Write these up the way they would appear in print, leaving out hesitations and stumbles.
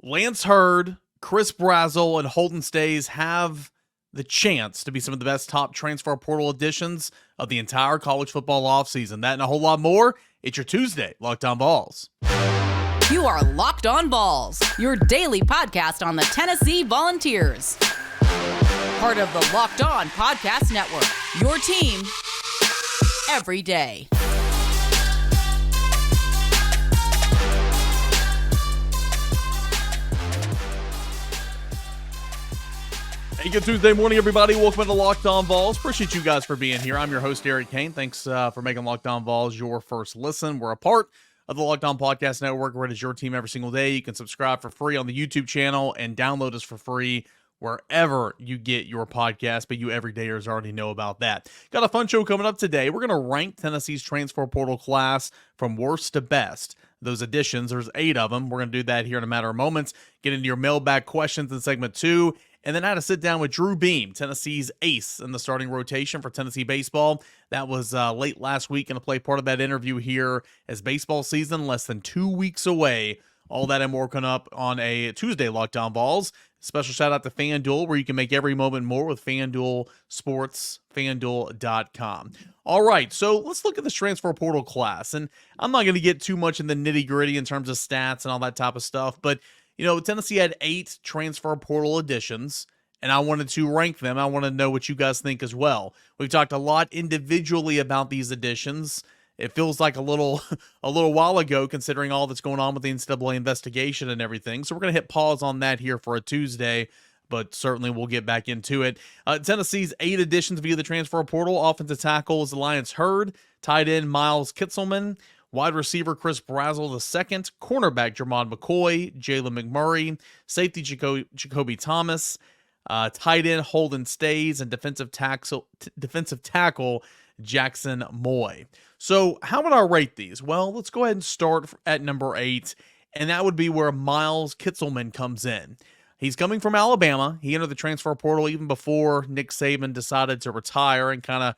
Lance Heard, Chris Brazzell, and Holden Staes have the chance to be some of the best top transfer portal additions of the entire college football offseason. That and a whole lot more. It's your Tuesday Locked On Vols. You are Locked On Vols, your daily podcast on the Tennessee Volunteers. Part of the Locked On Podcast Network, your team every day. Hey, good Tuesday morning, everybody. Welcome to Locked On Vols. Appreciate you guys for being here. I'm your host, Eric Kane. Thanks for making Locked On Vols your first listen. We're a part of the Locked On Podcast Network, where it is your team every single day. You can subscribe for free on the YouTube channel and download us for free wherever you get your podcast, but you everydayers already know about that. Got a fun show coming up today. We're going to rank Tennessee's transfer portal class from worst to best. Those additions, there's 8 of them. We're going to do that here in a matter of moments. Get into your mailbag questions in segment 2. And then I had to sit down with Drew Beam, Tennessee's ace in the starting rotation for Tennessee baseball. That was late last week, and to play part of that interview here as baseball season less than 2 weeks away. All that and more coming up on a Tuesday Locked On Vols. Special shout out to FanDuel, where you can make every moment more with FanDuel Sports, FanDuel.com. All right, so let's look at this transfer portal class. And I'm not going to get too much in the nitty gritty in terms of stats and all that type of stuff, but you know, Tennessee had 8 transfer portal additions, and I wanted to rank them. I want to know what you guys think as well. We've talked a lot individually about these additions. It feels like a little while ago, considering all that's going on with the NCAA investigation and everything. So we're going to hit pause on that here for a Tuesday, but certainly we'll get back into it. Tennessee's 8 additions via the transfer portal. Offensive tackle is Zalance Heard, tight end Miles Kitzelman, wide receiver Chris Brazzell II, cornerback Jermon McCoy, Jalen McMurray, safety Jacoby Thomas, tight end Holden Staes, and defensive tackle Jackson Moy. So how would I rate these? Well, let's go ahead and start at number 8, and that would be where Miles Kitzelman comes in. He's coming from Alabama. He entered the transfer portal even before Nick Saban decided to retire and kind of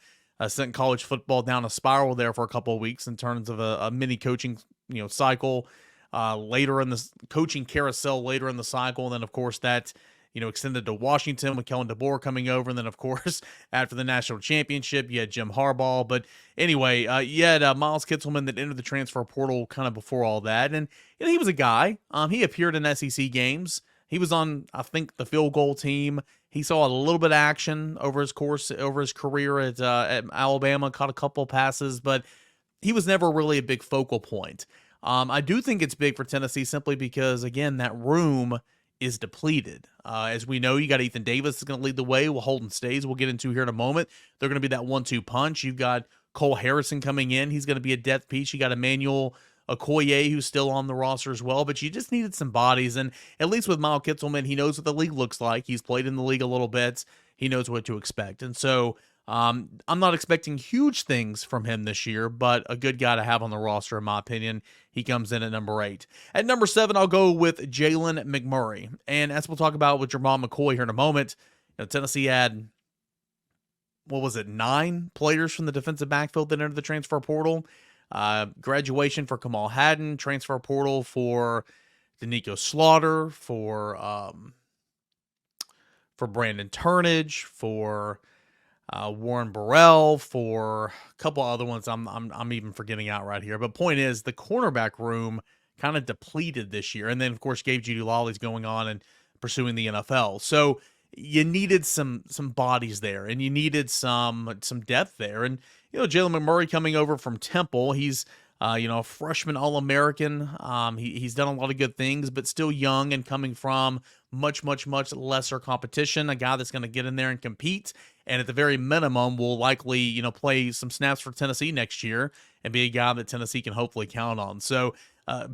sent college football down a spiral there for a couple of weeks in terms of a mini coaching cycle later in the coaching carousel later in the cycle. And then, of course, that extended to Washington with Kellen DeBoer coming over. And then, of course, after the national championship, you had Jim Harbaugh. But anyway, you had Miles Kitzelman that entered the transfer portal kind of before all that. And he was a guy. He appeared in SEC games. He was on, I think, the field goal team. He saw a little bit of action over his career at Alabama, caught a couple passes, but he was never really a big focal point. I do think it's big for Tennessee simply because, again, that room is depleted. As we know, you got Ethan Davis is going to lead the way. Holden Staes we'll get into here in a moment. They're going to be that 1-2 punch. You've got Cole Harrison coming in. He's going to be a depth piece. You got Emmanuel Okoye, who's still on the roster as well, but you just needed some bodies. And at least with Miles Kitzelman, he knows what the league looks like. He's played in the league a little bit. He knows what to expect. And so I'm not expecting huge things from him this year, but a good guy to have on the roster, in my opinion. He comes in at number 8. At number 7, I'll go with Jalen McMurray. And as we'll talk about with Jermon McCoy here in a moment, Tennessee had, 9 players from the defensive backfield that entered the transfer portal. Graduation for Kamal Haddon, transfer portal for Danico Slaughter, for Brandon Turnage, for Warren Burrell, for a couple other ones I'm even forgetting out right here. But point is, the cornerback room kind of depleted this year, and then of course Gabe Judy-Lawley's going on and pursuing the NFL. So you needed some bodies there, and you needed some depth there. And Jalen McMurray coming over from Temple, he's a freshman All-American. He's done a lot of good things, but still young and coming from much lesser competition. A guy that's going to get in there and compete, and at the very minimum will likely play some snaps for Tennessee next year and be a guy that Tennessee can hopefully count on. So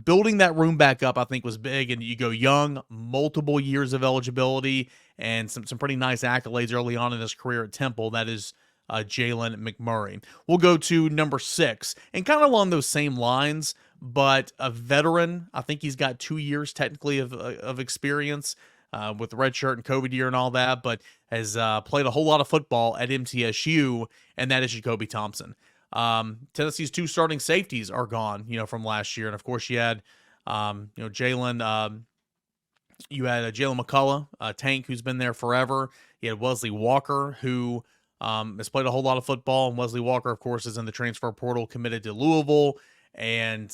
building that room back up, I think, was big. And you go young, multiple years of eligibility, and some pretty nice accolades early on in his career at Temple. That is Jalen McMurray. We'll go to number 6, and kind of along those same lines, but a veteran. I think he's got 2 years technically of experience with the red shirt and COVID year and all that, but has played a whole lot of football at MTSU, and that is Jacoby Thompson. Tennessee's 2 starting safeties are gone, from last year, and of course you had, Jalen You had Jalen McCullough, a tank who's been there forever. You had Wesley Walker, who has played a whole lot of football. And Wesley Walker, of course, is in the transfer portal, committed to Louisville. And,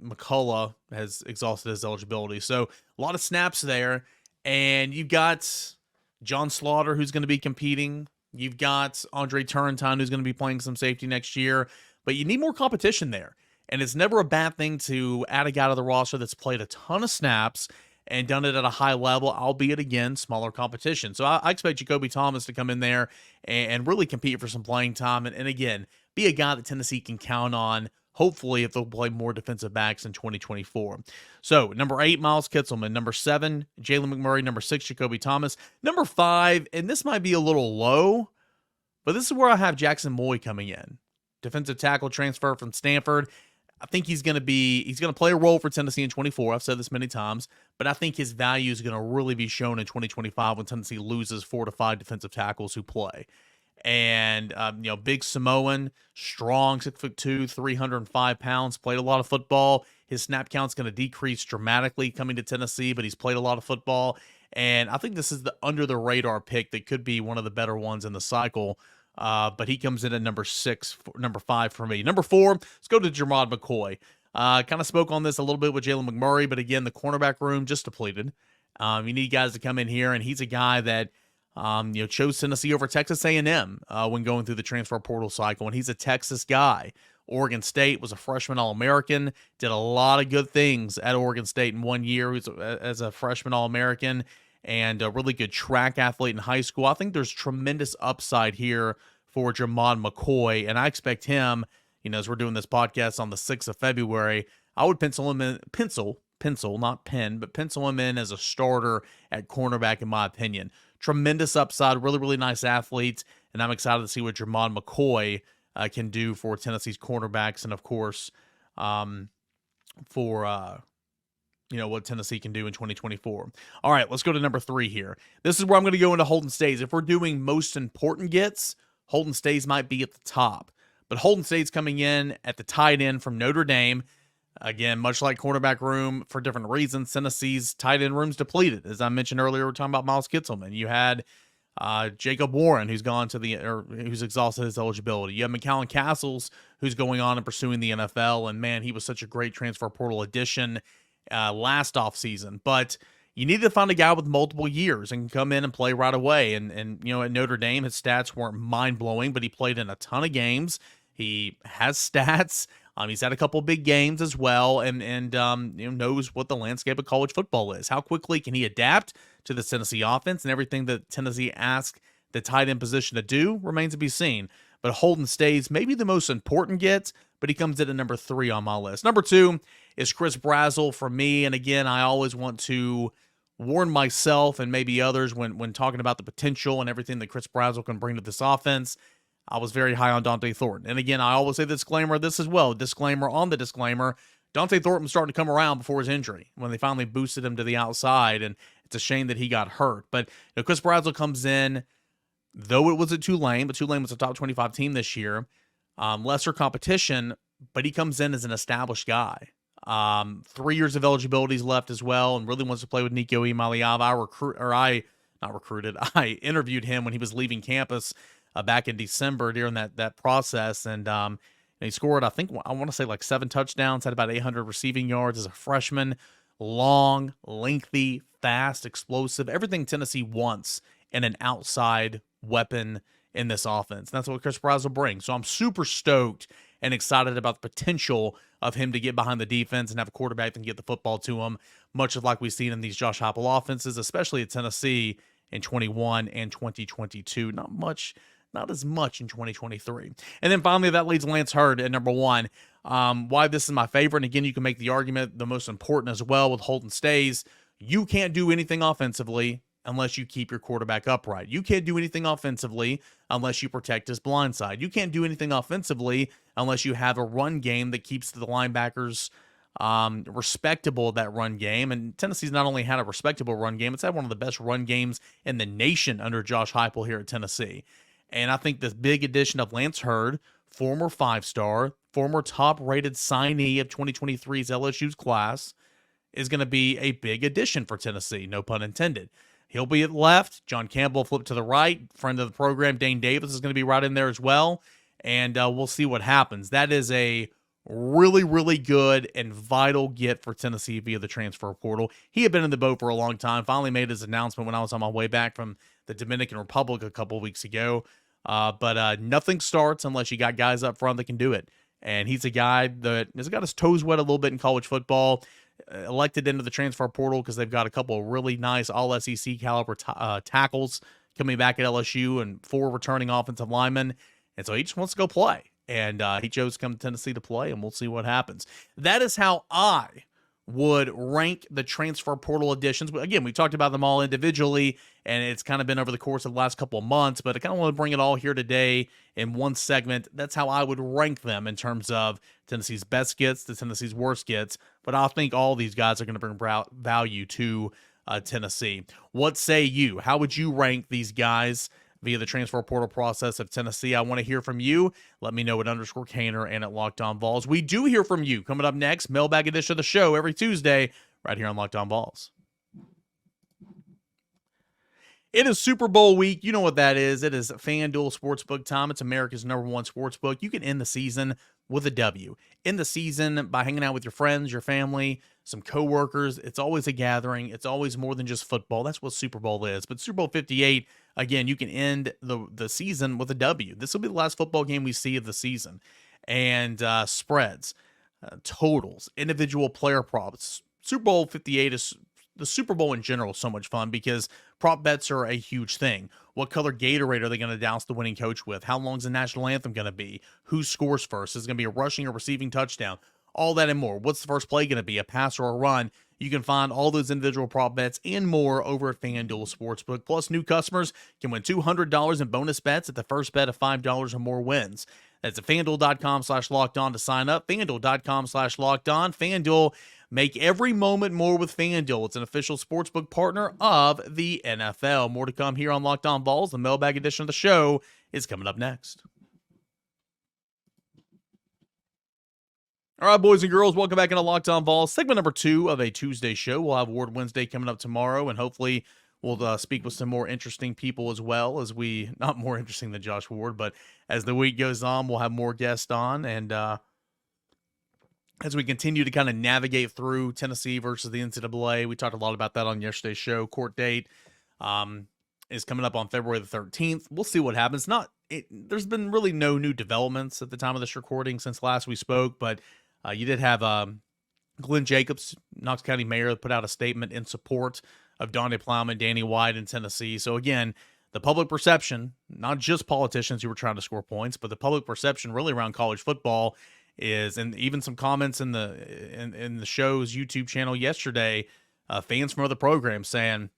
McCullough has exhausted his eligibility. So a lot of snaps there. And you've got John Slaughter, who's going to be competing. You've got Andre Turrentine, who's going to be playing some safety next year. But you need more competition there. And it's never a bad thing to add a guy to the roster that's played a ton of snaps and done it at a high level, albeit, again, smaller competition. So I expect Jacoby Thomas to come in there and really compete for some playing time. And again, be a guy that Tennessee can count on, hopefully, if they'll play more defensive backs in 2024. So, number 8, Miles Kitselman. Number 7, Jalen McMurray. Number 6, Jacoby Thomas. Number 5, and this might be a little low, but this is where I have Jackson Moy coming in. Defensive tackle transfer from Stanford. I think he's going to play a role for Tennessee in 24. I've said this many times, but I think his value is going to really be shown in 2025 when Tennessee loses 4 to 5 defensive tackles who play. And, big Samoan, strong, 6'2", 305 pounds, played a lot of football. His snap count's going to decrease dramatically coming to Tennessee, but he's played a lot of football. And I think this is the under the radar pick that could be one of the better ones in the cycle. But he comes in at number 5 for me. Number 4, let's go to Jermod McCoy. Kind of spoke on this a little bit with Jalen McMurray, but again, the cornerback room just depleted. You need guys to come in here, and he's a guy that chose Tennessee over Texas A&M when going through the transfer portal cycle, and he's a Texas guy. Oregon State, was a freshman All-American, did a lot of good things at Oregon State in 1 year as a freshman All-American, and a really good track athlete in high school. I think there's tremendous upside here for Jermod McCoy, and I expect him, as we're doing this podcast on the 6th of February, I would pencil him in, not pen, but pencil him in as a starter at cornerback, in my opinion. Tremendous upside, really, really nice athlete, and I'm excited to see what Jermod McCoy can do for Tennessee's cornerbacks, and of course, what Tennessee can do in 2024. All right, let's go to number 3 here. This is where I'm going to go into Holden Staes. If we're doing most important gets, Holden Staes might be at the top. But Holden Staes coming in at the tight end from Notre Dame. Again, much like quarterback room, for different reasons, Tennessee's tight end room's depleted. As I mentioned earlier, we're talking about Miles Kitselman. You had Jacob Warren, who's who's exhausted his eligibility. You have McCallum Castles, who's going on and pursuing the NFL. And man, he was such a great transfer portal addition last offseason. But you need to find a guy with multiple years and come in and play right away. And at Notre Dame, his stats weren't mind-blowing, but he played in a ton of games. He has stats. He's had a couple big games as well, and knows what the landscape of college football is. How quickly can he adapt to the Tennessee offense, and everything that Tennessee asks the tight end position to do remains to be seen. But Holden Staes, maybe the most important get, but he comes in at number 3 on my list. Number 2 is Chris Brazzell for me, and again, I always want to warn myself and maybe others when talking about the potential and everything that Chris Brazzell can bring to this offense. I was very high on Dante Thornton. And again, I always say disclaimer of this as well. Disclaimer on the disclaimer. Dante Thornton was starting to come around before his injury when they finally boosted him to the outside, and it's a shame that he got hurt. But Chris Brazzell comes in, though it was at Tulane, but Tulane was a top 25 team this year. Lesser competition, but he comes in as an established guy. 3 years of eligibilities left as well, and really wants to play with Nico Imaliava. I interviewed him when he was leaving campus back in December during that process, and he scored, I want to say like 7 touchdowns, had about 800 receiving yards as a freshman. Long, lengthy, fast, explosive, everything Tennessee wants in an outside weapon in this offense. And that's what Chris Brazzell brings. So I'm super stoked and excited about the potential of him to get behind the defense and have a quarterback that can get the football to him, much of like we've seen in these Josh Heupel offenses, especially at Tennessee in 21 and 2022. Not as much in 2023. And then finally, that leads Lance Heard at number 1. Why this is my favorite, and again, you can make the argument the most important as well with Holden Staes. You can't do anything offensively unless you keep your quarterback upright. You can't do anything offensively unless you protect his blind side. You can't do anything offensively unless you have a run game that keeps the linebackers respectable, that run game. And Tennessee's not only had a respectable run game, it's had one of the best run games in the nation under Josh Heupel here at Tennessee. And I think this big addition of Lance Heard, former 5-star, former top-rated signee of 2023's LSU's class, is going to be a big addition for Tennessee, no pun intended. He'll be at left. John Campbell flipped to the right. Friend of the program, Dane Davis, is going to be right in there as well. And we'll see what happens. That is a really, really good and vital get for Tennessee via the transfer portal. He had been in the boat for a long time. Finally made his announcement when I was on my way back from the Dominican Republic a couple of weeks ago. But nothing starts unless you got guys up front that can do it. And he's a guy that has got his toes wet a little bit in college football. Elected into the transfer portal because they've got a couple of really nice all-SEC caliber tackles coming back at LSU and 4 returning offensive linemen. And so he just wants to go play. And he chose to come to Tennessee to play, and we'll see what happens. That is how I would rank the transfer portal additions. Again, we talked about them all individually, and it's kind of been over the course of the last couple of months, but I kind of want to bring it all here today in one segment. That's how I would rank them in terms of Tennessee's best gets to Tennessee's worst gets, but I think all these guys are going to bring value to Tennessee. What say you? How would you rank these guys via the transfer portal process of Tennessee? I want to hear from you. Let me know at _Caner and at Locked On Vols. We do hear from you. Coming up next, mailbag edition of the show every Tuesday right here on Locked On Vols. It is Super Bowl week. You know what that is. It is FanDuel Sportsbook time. It's America's #1 sportsbook. You can end the season with a W. End the season by hanging out with your friends, your family, some coworkers. It's always a gathering. It's always more than just football. That's what Super Bowl is. But Super Bowl 58, again, you can end the season with a W. This will be the last football game we see of the season. And spreads, totals, individual player props. Super Bowl 58 is the Super Bowl in general is so much fun because prop bets are a huge thing. What color Gatorade are they going to douse the winning coach with? How long is the national anthem going to be? Who scores first? Is it going to be a rushing or receiving touchdown? All that and more. What's the first play going to be? A pass or a run? You can find all those individual prop bets and more over at FanDuel Sportsbook. Plus, new customers can win $200 in bonus bets at the first bet of $5 or more wins. That's at FanDuel.com/lockedon to sign up. FanDuel.com/lockedon. FanDuel, make every moment more with FanDuel. It's an official sportsbook partner of the NFL. More to come here on Locked On Vols. The mailbag edition of the show is coming up next. All right, boys and girls, welcome back into Locked On Vols. Segment number 2 of a Tuesday show. We'll have Award Wednesday coming up tomorrow, and hopefully we'll speak with some more interesting people as well as we, not more interesting than Josh Ward, but as the week goes on, we'll have more guests on. And as we continue to kind of navigate through Tennessee versus the NCAA, we talked a lot about that on yesterday's show. Court date is coming up on February the 13th. We'll see what happens. There's been really no new developments at the time of this recording since last we spoke, but you did have Glenn Jacobs, Knox County Mayor, put out a statement in support of Donnie Plowman, Danny White in Tennessee. So again, the public perception, not just politicians who were trying to score points, but the public perception really around college football is, and even some comments in the show's YouTube channel yesterday, fans from other programs saying,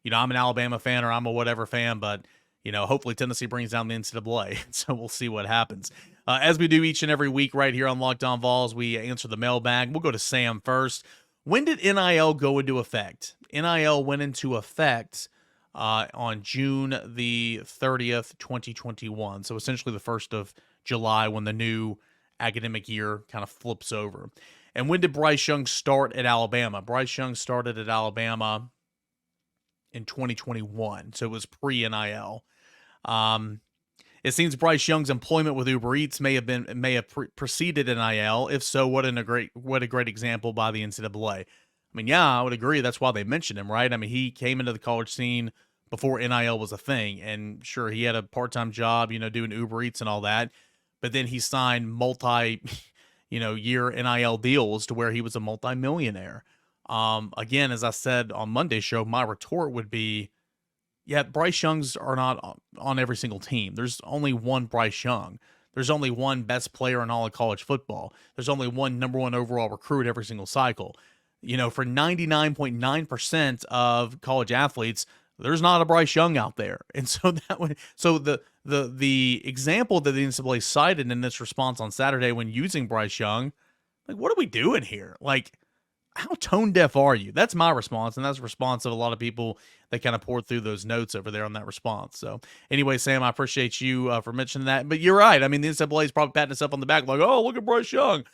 I'm an Alabama fan or I'm a whatever fan, but hopefully Tennessee brings down the NCAA. So we'll see what happens. As we do each and every week right here on Locked On Vols, we answer the mailbag. We'll go to Sam first. When did NIL go into effect? NIL went into effect on June the 30th, 2021. So essentially the 1st of July when the new academic year kind of flips over. And when did Bryce Young start at Alabama? Bryce Young started at Alabama in 2021. So it was pre-NIL. It seems Bryce Young's employment with Uber Eats may have preceded NIL. If so, what a great example by the NCAA. I mean, yeah, I would agree. That's why they mentioned him, right? I mean, he came into the college scene before NIL was a thing, and sure, he had a part-time job, doing Uber Eats and all that. But then he signed year NIL deals to where he was a multimillionaire. Again, as I said on Monday's show, my retort would be, yeah, Bryce Youngs are not on every single team. There's only one Bryce Young. There's only one best player in all of college football. There's only one #1 overall recruit every single cycle. For 99.9% of college athletes, there's not a Bryce Young out there. And so the example that the NCAA cited in this response on Saturday when using Bryce Young, like, what are we doing here? Like, how tone deaf are you? That's my response, and that's the response of a lot of people that kind of poured through those notes over there on that response. So anyway, Sam, I appreciate you for mentioning that. But you're right. I mean, the NCAA is probably patting itself on the back like, oh, look at Bryce Young.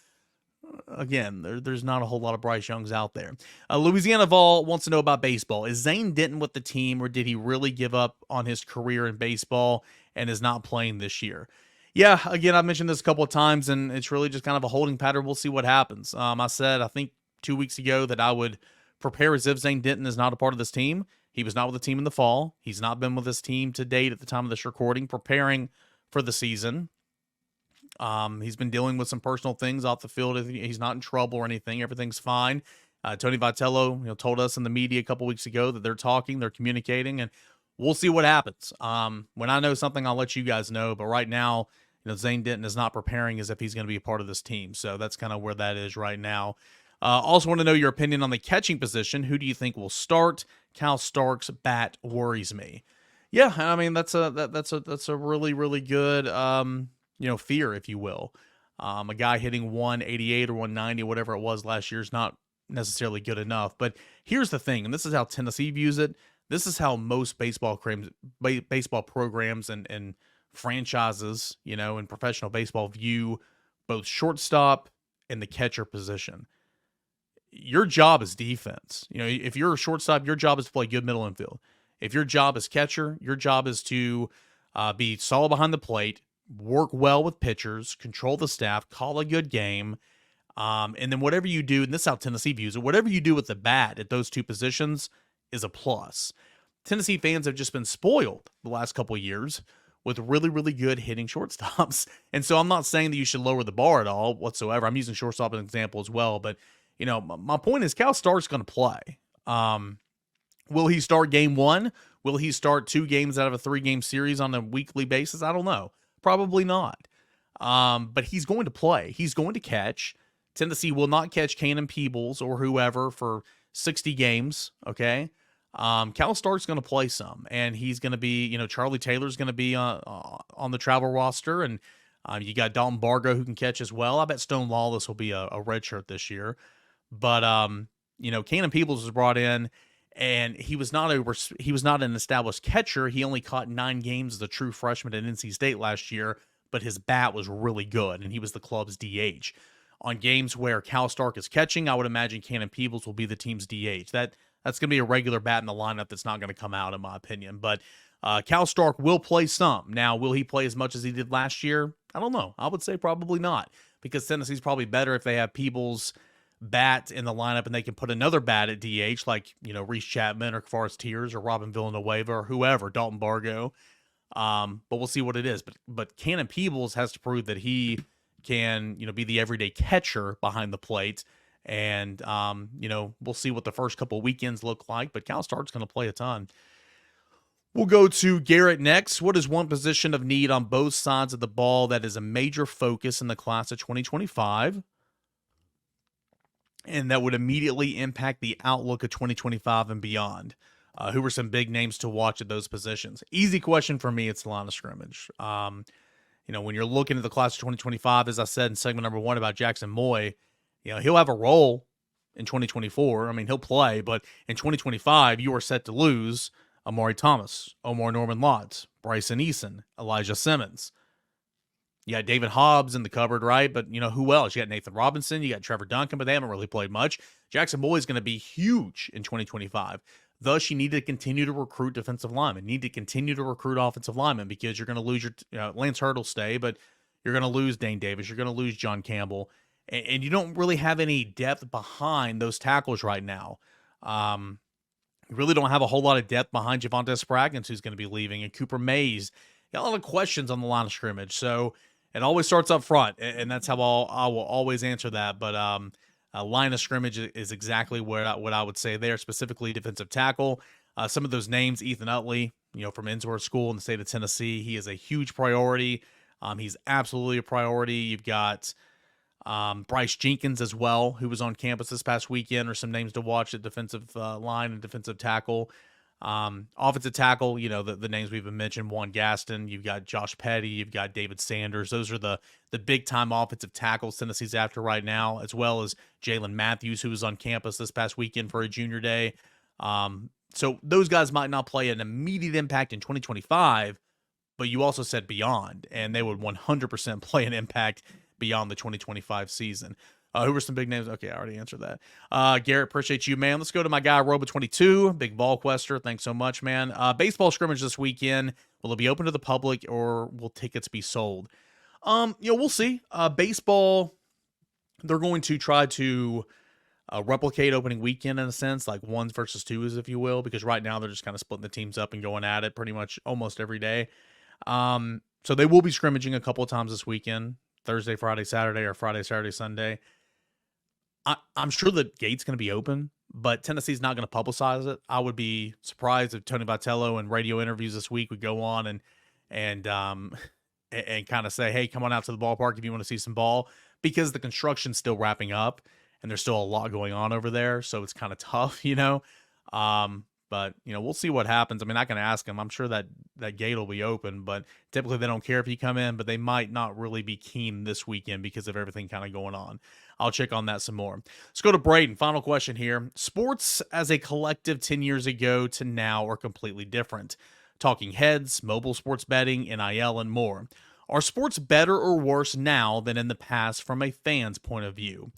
Again, there's not a whole lot of Bryce Youngs out there. Louisiana Vol wants to know about baseball. Is Zane Denton with the team, or did he really give up on his career in baseball and is not playing this year? Yeah, again, I've mentioned this a couple of times, and it's really just kind of a holding pattern. We'll see what happens. I said, I think 2 weeks ago, that I would prepare as if Zane Denton is not a part of this team. He was not with the team in the fall. He's not been with this team to date at the time of this recording, preparing for the season. He's been dealing with some personal things off the field. He's not in trouble or anything. Everything's fine. Tony Vitello, told us in the media a couple weeks ago that they're talking, they're communicating, and we'll see what happens. When I know something, I'll let you guys know. But right now, Zane Denton is not preparing as if he's going to be a part of this team. So that's kind of where that is right now. Also want to know your opinion on the catching position. Who do you think will start? Cal Stark's bat worries me. Yeah, I mean that's a really, really good fear, if you will. A guy hitting 188 or 190, whatever it was last year, is not necessarily good enough. But here's the thing, and this is how Tennessee views it. This is how most baseball programs and franchises, in professional baseball view both shortstop and the catcher position. Your job is defense. If you're a shortstop, your job is to play good middle infield. If your job is catcher, your job is to be solid behind the plate, work well with pitchers, control the staff, call a good game, and then whatever you do, and this is how Tennessee views it, whatever you do with the bat at those two positions is a plus. Tennessee fans have just been spoiled the last couple of years with really, really good hitting shortstops. And so I'm not saying that you should lower the bar at all whatsoever. I'm using shortstop as an example as well. But, my point is Cal Stark's going to play. Will he start game one? Will he start 2 games out of a 3-game series on a weekly basis? I don't know. Probably not. But he's going to play. He's going to catch. Tennessee will not catch Cannon Peebles or whoever for 60 games, okay? Cal Stark's going to play some, and he's going to be, Charlie Taylor's going to be on the travel roster, and you got Dalton Bargo who can catch as well. I bet Stone Lawless will be a redshirt this year. But, Cannon Peebles was brought in, and he was not an established catcher. He only caught 9 games as a true freshman at NC State last year, but his bat was really good, and he was the club's DH. On games where Cal Stark is catching, I would imagine Cannon Peebles will be the team's DH. That's going to be a regular bat in the lineup that's not going to come out, in my opinion. But Cal Stark will play some. Now, will he play as much as he did last year? I don't know. I would say probably not, because Tennessee's probably better if they have Peebles' bat in the lineup and they can put another bat at DH like, Reese Chapman or Forrest Tears or Robin Villanueva or whoever, Dalton Bargo. But we'll see what it is. But Cannon Peebles has to prove that he can, be the everyday catcher behind the plate. And, we'll see what the first couple weekends look like. But Cal Stark's going to play a ton. We'll go to Garrett next. What is one position of need on both sides of the ball that is a major focus in the class of 2025? And that would immediately impact the outlook of 2025 and beyond? Who are some big names to watch at those positions? Easy question for me. It's the line of scrimmage. When you're looking at the class of 2025, as I said in segment number 1 about Jackson Moy, he'll have a role in 2024. I mean, he'll play, but in 2025, you are set to lose Amari Thomas, Omar Norman Lotz, Bryson Eason, Elijah Simmons. You got David Hobbs in the cupboard, right? But, who else? You got Nathan Robinson, you got Trevor Duncan, but they haven't really played much. Jackson Moy is going to be huge in 2025. Thus, you need to continue to recruit defensive linemen. You need to continue to recruit offensive linemen, because you're going to lose your Lance Heard will stay, but you're going to lose Dane Davis. You're going to lose John Campbell. And you don't really have any depth behind those tackles right now. You really don't have a whole lot of depth behind Javonte Spraggins, who's going to be leaving, and Cooper Mays. Got a lot of questions on the line of scrimmage. So it always starts up front, and that's how I will always answer that. But line of scrimmage is exactly what I would say there, specifically defensive tackle. Some of those names, Ethan Utley, from Ensworth School in the state of Tennessee, he is a huge priority. He's absolutely a priority. You've got Bryce Jenkins as well, who was on campus this past weekend, or some names to watch at defensive line and defensive tackle. Offensive tackle, the names we've been mentioned, Juan Gaston, you've got Josh Petty, you've got David Sanders. Those are the big-time offensive tackles Tennessee's after right now, as well as Jalen Matthews, who was on campus this past weekend for a junior day. So those guys might not play an immediate impact in 2025, but you also said beyond, and they would 100% play an impact beyond the 2025 season. Who were some big names? Okay, I already answered that. Garrett, appreciate you, man. Let's go to my guy, Robo22, big VolQuester. Thanks so much, man. Baseball scrimmage this weekend. Will it be open to the public or will tickets be sold? We'll see. Baseball, they're going to try to replicate opening weekend in a sense, like ones versus twos, if you will, because right now they're just kind of splitting the teams up and going at it pretty much almost every day. So they will be scrimmaging a couple of times this weekend, Thursday, Friday, Saturday, or Friday, Saturday, Sunday. I'm sure the gate's going to be open, but Tennessee's not going to publicize it. I would be surprised if Tony Vitello in radio interviews this week would go on and kind of say, hey, come on out to the ballpark if you want to see some ball, because the construction's still wrapping up and there's still a lot going on over there. So it's kind of tough, but we'll see what happens. I mean, I can ask them. I'm sure that gate will be open, but typically they don't care if you come in, but they might not really be keen this weekend because of everything kind of going on. I'll check on that some more. Let's go to Braden. Final question here. Sports as a collective 10 years ago to now are completely different. Talking heads, mobile sports betting, NIL, and more. Are sports better or worse now than in the past from a fan's point of view?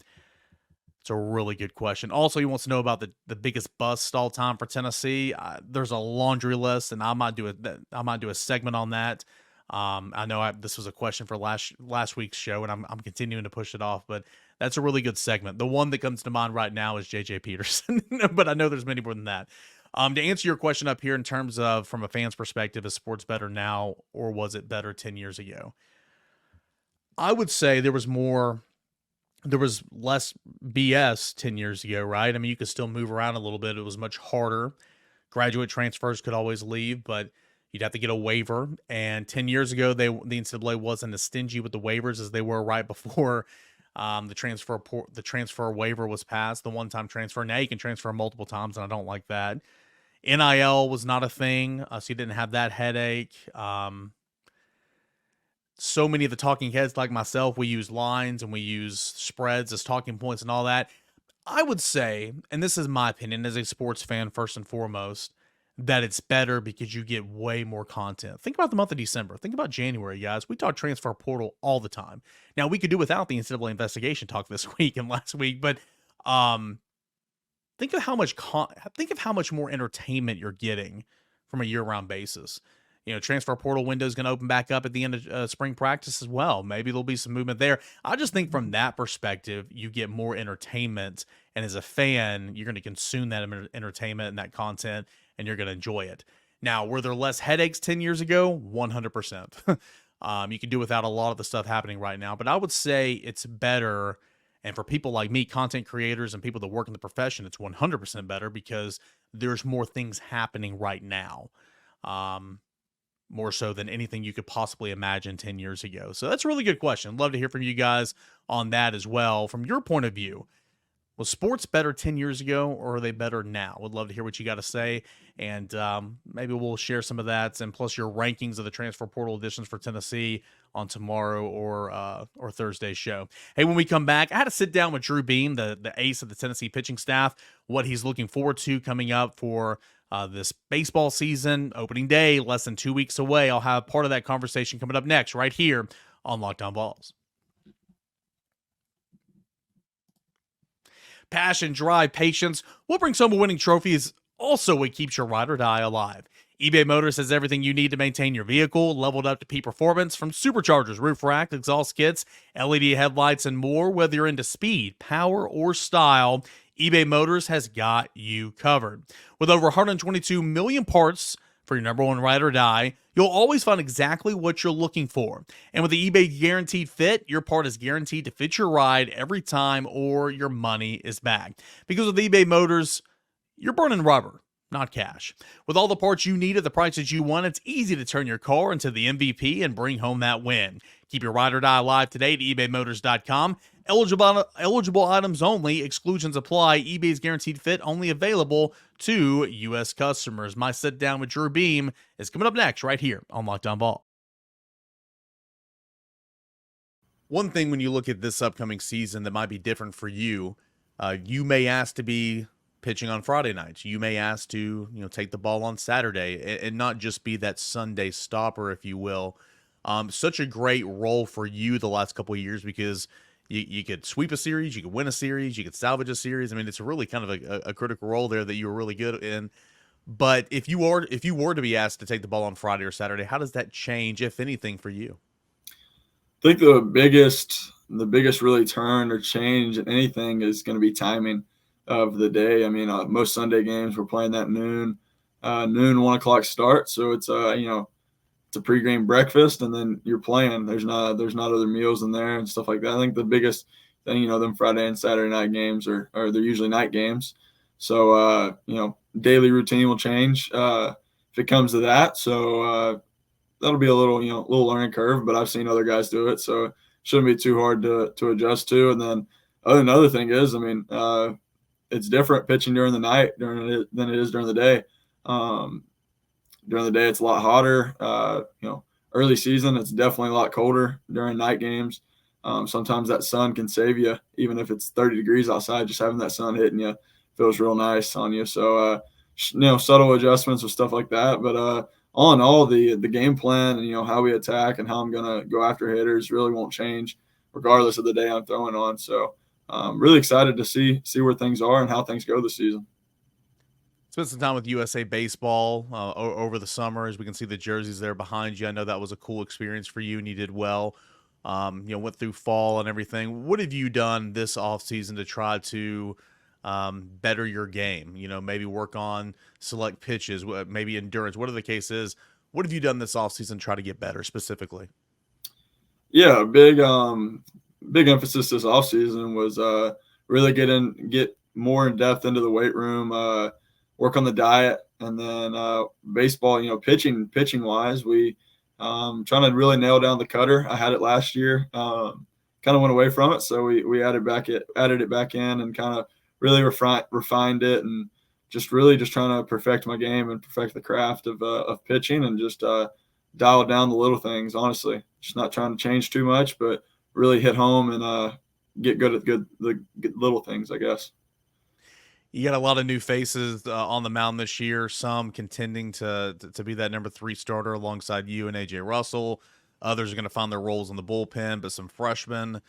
It's a really good question. Also, he wants to know about the biggest bust all time for Tennessee. There's a laundry list, and I might do a segment on that. I know this was a question for last week's show, and I'm continuing to push it off, but that's a really good segment. The one that comes to mind right now is J.J. Peterson, but I know there's many more than that. To answer your question up here in terms of from a fan's perspective, is sports better now or was it better 10 years ago? I would say there was less BS 10 years ago, right? I mean, you could still move around a little bit. It was much harder. Graduate transfers could always leave, but you'd have to get a waiver. And 10 years ago, the NCAA wasn't as stingy with the waivers as they were right before the transfer waiver was passed, the one-time transfer. Now you can transfer multiple times, and I don't like that. NIL was not a thing, so you didn't have that headache. So many of the talking heads like myself, we use lines and we use spreads as talking points and all that. I would say, and this is my opinion as a sports fan first and foremost, that it's better because you get way more content. Think about the month of December. Think about January, guys. We talk transfer portal all the time. Now, we could do without the NCAA investigation talk this week and last week, but think of how much more entertainment you're getting from a year-round basis. Transfer portal window is going to open back up at the end of spring practice as well. Maybe there'll be some movement there. I just think from that perspective, you get more entertainment. And as a fan, you're going to consume that entertainment and that content, and you're going to enjoy it. Now, were there less headaches 10 years ago? 100%. You can do without a lot of the stuff happening right now. But I would say it's better. And for people like me, content creators and people that work in the profession, it's 100% better because there's more things happening right now. More so than anything you could possibly imagine 10 years ago. So that's a really good question. Love to hear from you guys on that as well. From your point of view, was sports better 10 years ago or are they better now? Would love to hear what you got to say. And maybe we'll share some of that and plus your rankings of the transfer portal editions for Tennessee on tomorrow or Thursday's show. Hey, when we come back, I had to sit down with Drew Beam, the ace of the Tennessee pitching staff, what he's looking forward to coming up for this baseball season, opening day, less than 2 weeks away. I'll have part of that conversation coming up next right here on Locked On Vols. Passion, drive, patience. What brings home a winning trophy is also what keeps your ride or die alive. eBay Motors has everything you need to maintain your vehicle, leveled up to peak performance from superchargers, roof rack, exhaust kits, LED headlights, and more. Whether you're into speed, power, or style, eBay Motors has got you covered. With over 122 million parts for your number one ride or die, you'll always find exactly what you're looking for. And with the eBay Guaranteed Fit, your part is guaranteed to fit your ride every time or your money is back. Because with eBay Motors, you're burning rubber, not cash. With all the parts you need at the prices you want, it's easy to turn your car into the MVP and bring home that win. Keep your ride or die alive today at ebaymotors.com. Eligible items only. Exclusions apply. eBay's Guaranteed Fit only available to U.S. customers. My sit down with Drew Beam is coming up next right here on Locked On Vols. One thing when you look at this upcoming season that might be different for you, you may ask to be pitching on Friday nights. You may ask to take the ball on Saturday and not just be that Sunday stopper, if you will. Such a great role for you the last couple of years because You could sweep a series, you could win a series, you could salvage a series. I mean, it's really kind of a critical role there that you were really good in. But if you were to be asked to take the ball on Friday or Saturday, how does that change, if anything, for you? I think the biggest really turn or change in anything is going to be timing of the day. I mean, most Sunday games we're playing that noon 1 o'clock start, so it's it's a pregame breakfast, and then you're playing. There's not other meals in there and stuff like that. I think the biggest thing, them Friday and Saturday night games are they're usually night games, so daily routine will change if it comes to that. So that'll be a little learning curve, but I've seen other guys do it, so it shouldn't be too hard to adjust to. And then another thing is, I mean, it's different pitching during the night than it is during the day. During the day, it's a lot hotter. Early season, it's definitely a lot colder during night games. Sometimes that sun can save you, even if it's 30 degrees outside. Just having that sun hitting you feels real nice on you. So, subtle adjustments or stuff like that. But all in all, the game plan and how we attack and how I'm gonna go after hitters really won't change, regardless of the day I'm throwing on. So, really excited to see where things are and how things go this season. Spent some time with USA Baseball over the summer, as we can see the jerseys there behind you. I know that was a cool experience for you, and you did well. Went through fall and everything. What have you done this offseason to try to better your game? Maybe work on select pitches, maybe endurance, whatever the case is. What have you done this offseason to try to get better specifically? Yeah, big emphasis this offseason was really get more in depth into the weight room, work on the diet, and then baseball, pitching wise, we trying to really nail down the cutter. I had it last year, kind of went away from it, so we added it back in and kind of really refined it, and just trying to perfect my game and perfect the craft of pitching, and just dial down the little things. Honestly, just not trying to change too much, but really hit home and get good at the little things, I guess. You got a lot of new faces on the mound this year, some contending to be that number 3 starter alongside you and A.J. Russell. Others are going to find their roles in the bullpen, but some freshmen,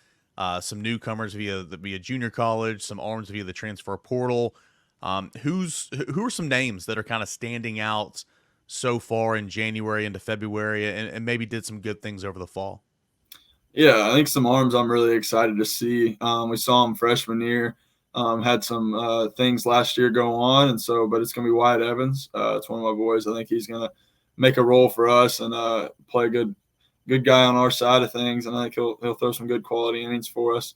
some newcomers via junior college, some arms via the transfer portal. Who are some names that are kind of standing out so far in January into February and maybe did some good things over the fall? Yeah, I think some arms I'm really excited to see. We saw them freshman year. Had some things last year go on, but it's going to be Wyatt Evans. It's one of my boys. I think he's going to make a role for us and play a good guy on our side of things, and I think he'll throw some good quality innings for us.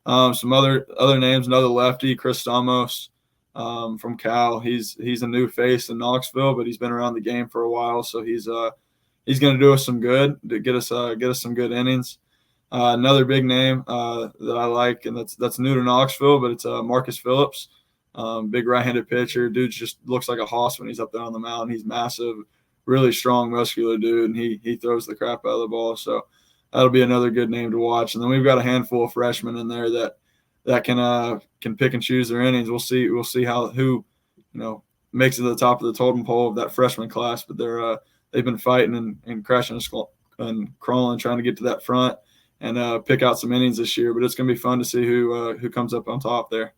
Some other names, another lefty, Chris Stamos from Cal. He's a new face in Knoxville, but he's been around the game for a while, so he's going to do us some good to get us some good innings. Another big name that I like, and that's new to Knoxville, but it's Marcus Phillips, big right-handed pitcher. Dude just looks like a hoss when he's up there on the mound. He's massive, really strong, muscular dude, and he throws the crap out of the ball. So that'll be another good name to watch. And then we've got a handful of freshmen in there that can pick and choose their innings. We'll see who makes it to the top of the totem pole of that freshman class. But they've been fighting and crashing and crawling, trying to get to that front and pick out some innings this year. But it's going to be fun to see who comes up on top there.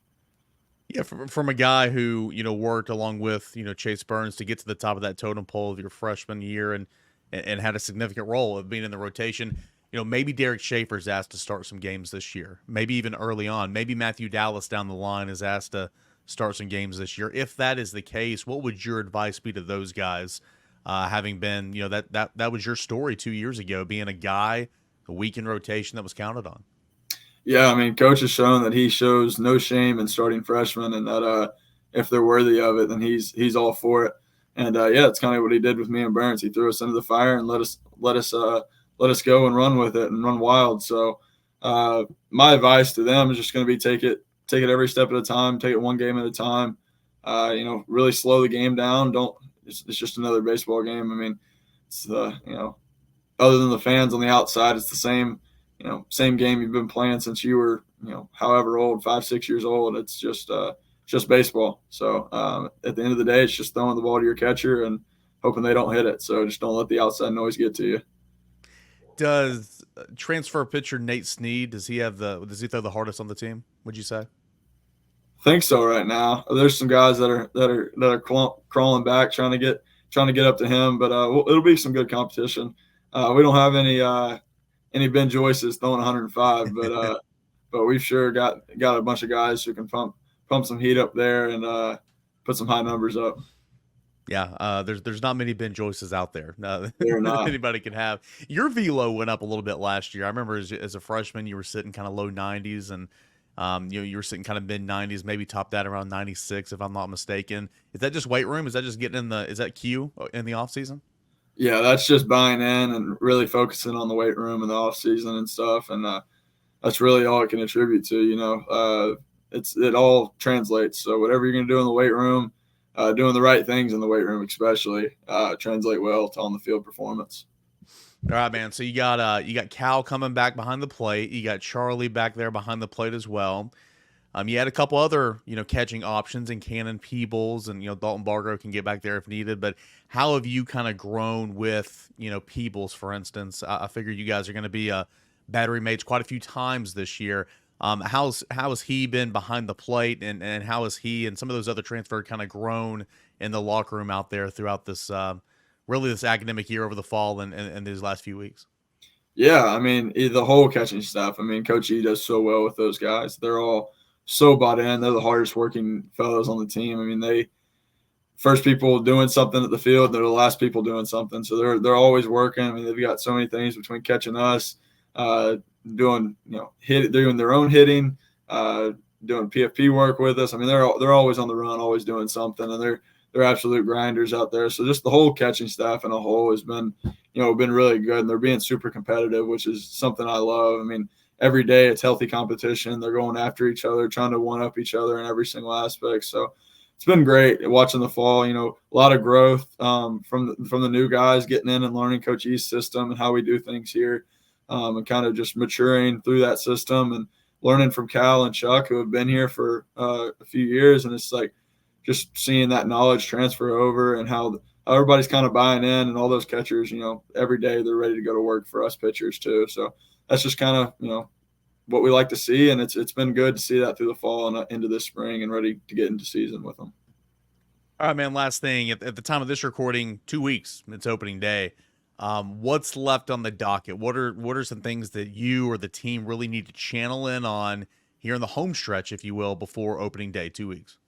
Yeah, from a guy who, worked along with, Chase Burns to get to the top of that totem pole of your freshman year and had a significant role of being in the rotation. Maybe Derek Schaefer's asked to start some games this year, maybe even early on. Maybe Matthew Dallas down the line is asked to start some games this year. If that is the case, what would your advice be to those guys, having been, that was your story 2 years ago, being a guy, a week in rotation that was counted on? Yeah, I mean, coach has shown that he shows no shame in starting freshmen, and that if they're worthy of it, then he's all for it. And it's kind of what he did with me and Burns. He threw us into the fire and let us go and run with it and run wild. So my advice to them is just going to be take it every step at a time, take it one game at a time. Really slow the game down. It's just another baseball game. I mean, it's other than the fans on the outside, it's the same game you've been playing since you were, however old, 5-6 years old. It's just baseball. So at the end of the day, it's just throwing the ball to your catcher and hoping they don't hit it. So just don't let the outside noise get to you. Does transfer pitcher Nate Snead, does he throw the hardest on the team, would you say? I think so right now. There's some guys that are crawling back trying to get up to him, but it'll be some good competition. We don't have any Ben Joyces throwing 105, but we've sure got a bunch of guys who can pump some heat up there and put some high numbers up. Yeah, there's not many Ben Joyces out there that anybody can have. Your velo went up a little bit last year. I remember as a freshman, you were sitting kind of low 90s, and you were sitting kind of mid 90s, maybe topped that around 96, if I'm not mistaken. Is that just weight room? Is that just getting is that Q in the off season? Yeah, that's just buying in and really focusing on the weight room in the off season and stuff, and that's really all it can attribute to. It all translates. So whatever you're gonna do in the weight room, doing the right things in the weight room, especially, translate well to on the field performance. All right, man. So you got Cal coming back behind the plate. You got Charlie back there behind the plate as well. You had a couple other, catching options in Cannon Peebles, and, Dalton Bargo can get back there if needed. But how have you kind of grown with, Peebles, for instance? I figure you guys are going to be battery mates quite a few times this year. How has he been behind the plate, and how has he and some of those other transfer kind of grown in the locker room out there throughout this really this academic year over the fall and these last few weeks? Yeah, I mean, the whole catching staff. I mean, Coach E does so well with those guys. They're all so bought in. They're the hardest working fellows on the team. I mean, they first people doing something at the field, they're the last people doing something. So they're always working. I mean, they've got so many things between catching us, doing doing their own hitting, doing PFP work with us. I mean, they're always on the run, always doing something, and they're absolute grinders out there. So just the whole catching staff in a whole has been really good, and they're being super competitive, which is something I love. I mean, every day it's healthy competition. They're going after each other, trying to one up each other in every single aspect. So it's been great watching the fall. A lot of growth from the new guys getting in and learning Coach E's system and how we do things here, and kind of just maturing through that system and learning from Cal and Chuck, who have been here for a few years. And it's like just seeing that knowledge transfer over and how everybody's kind of buying in, and all those catchers, every day they're ready to go to work for us pitchers too. So that's just kind of, what we like to see. And it's been good to see that through the fall and into this spring and ready to get into season with them. All right, man. Last thing, at the time of this recording, 2 weeks, it's opening day. What's left on the docket? What are some things that you or the team really need to channel in on here in the home stretch, if you will, before opening day, 2 weeks?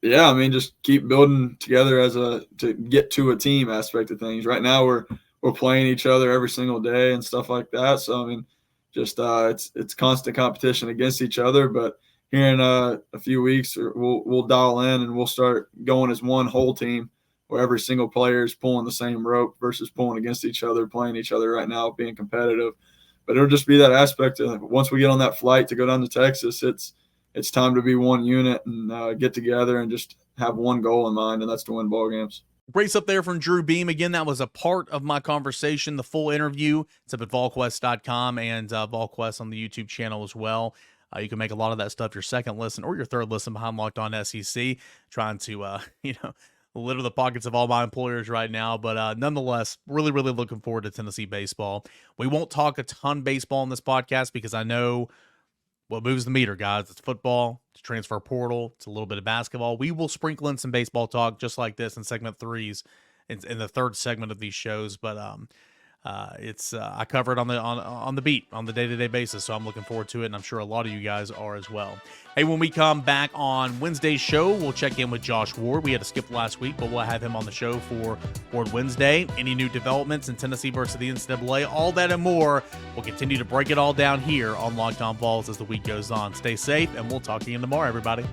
Yeah, I mean, just keep building together to get to a team aspect of things. Right now we're playing each other every single day and stuff like that. So I mean, just it's constant competition against each other. But here in a few weeks, we'll dial in and we'll start going as one whole team, where every single player is pulling the same rope versus pulling against each other, playing each other right now, being competitive. But it'll just be that aspect of once we get on that flight to go down to Texas, it's time to be one unit and get together and just have one goal in mind, and that's to win ball games. Brace up there from Drew Beam. Again, that was a part of my conversation. The full interview, it's up at volquest.com and VolQuest on the YouTube channel as well. You can make a lot of that stuff your second listen or your third listen behind Locked On SEC, trying to, litter the pockets of all my employers right now. But nonetheless, really, really looking forward to Tennessee baseball. We won't talk a ton baseball in this podcast because I know what moves the meter, guys. It's football, it's transfer portal, it's a little bit of basketball. We will sprinkle in some baseball talk just like this in segment 3s in the third segment of these shows. But I cover it on the beat on the day-to-day basis, so I'm looking forward to it, and I'm sure a lot of you guys are as well. Hey, when we come back on Wednesday's show, we'll check in with Josh Ward. We had to skip last week, but we'll have him on the show for Ward Wednesday. Any new developments in Tennessee versus the NCAA, all that and more. We'll continue to break it all down here on Locked On Vols as the week goes on. Stay safe, and we'll talk to you tomorrow, everybody.